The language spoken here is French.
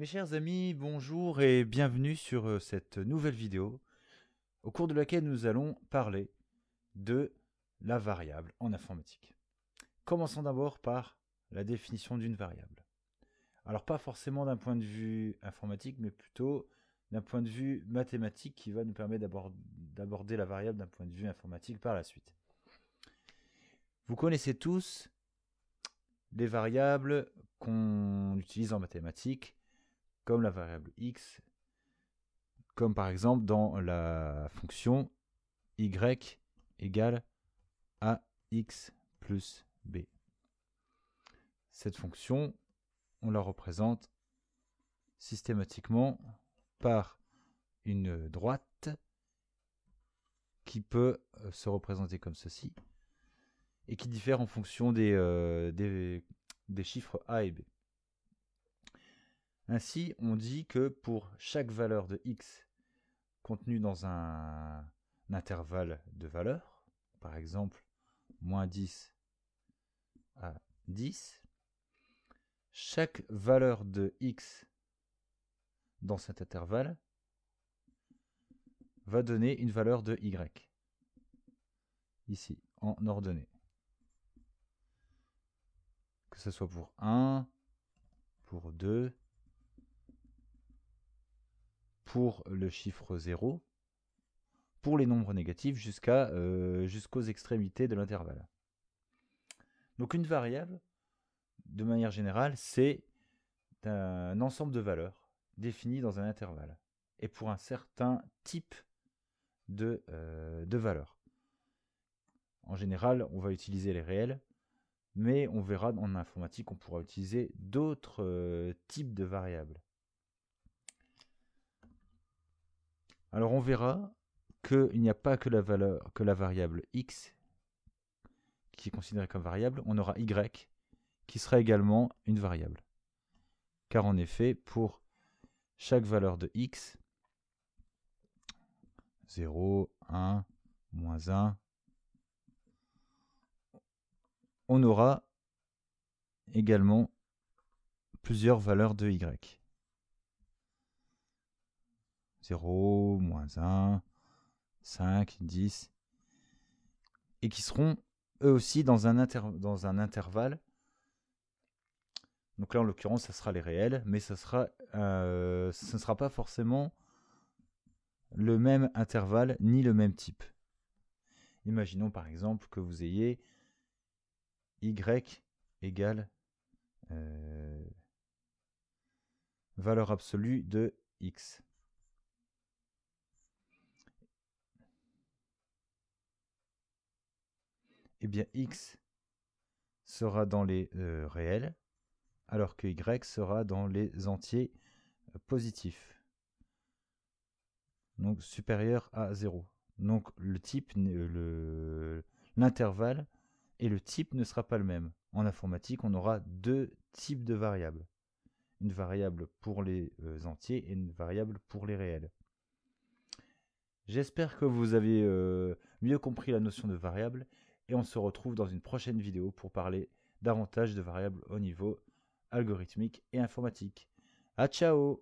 Mes chers amis, bonjour et bienvenue sur cette nouvelle vidéo au cours de laquelle nous allons parler de la variable en informatique. Commençons d'abord par la définition d'une variable. Alors pas forcément d'un point de vue informatique, mais plutôt d'un point de vue mathématique qui va nous permettre d'aborder la variable d'un point de vue informatique par la suite. Vous connaissez tous les variables qu'on utilise en mathématiques, comme la variable x, comme par exemple dans la fonction y égale ax plus b. Cette fonction, on la représente systématiquement par une droite qui peut se représenter comme ceci et qui diffère en fonction des chiffres a et b. Ainsi, on dit que pour chaque valeur de x contenue dans un intervalle de valeurs, par exemple moins 10 à 10, chaque valeur de x dans cet intervalle va donner une valeur de y, ici, en ordonnée. Que ce soit pour 1, pour 2, pour le chiffre 0, pour les nombres négatifs jusqu'aux extrémités de l'intervalle. Donc une variable, de manière générale, c'est un ensemble de valeurs définies dans un intervalle et pour un certain type de valeurs. En général, on va utiliser les réels, mais on verra en informatique, on pourra utiliser d'autres types de variables. Alors on verra qu'il n'y a pas que la variable x qui est considérée comme variable, on aura y qui sera également une variable. Car en effet, pour chaque valeur de x, 0, 1, moins 1, on aura également plusieurs valeurs de y. 0, moins 1, 5, 10, et qui seront eux aussi dans un intervalle. Donc là, en l'occurrence, ça sera les réels, mais ce ne sera pas forcément le même intervalle ni le même type. Imaginons par exemple que vous ayez y égale valeur absolue de x. Eh bien, x sera dans les réels, alors que y sera dans les entiers positifs, donc supérieur à 0. Donc le type, l'intervalle et le type ne sera pas le même. En informatique, on aura deux types de variables. Une variable pour les entiers et une variable pour les réels. J'espère que vous avez mieux compris la notion de variable et on se retrouve dans une prochaine vidéo pour parler davantage de variables au niveau algorithmique et informatique. À ciao!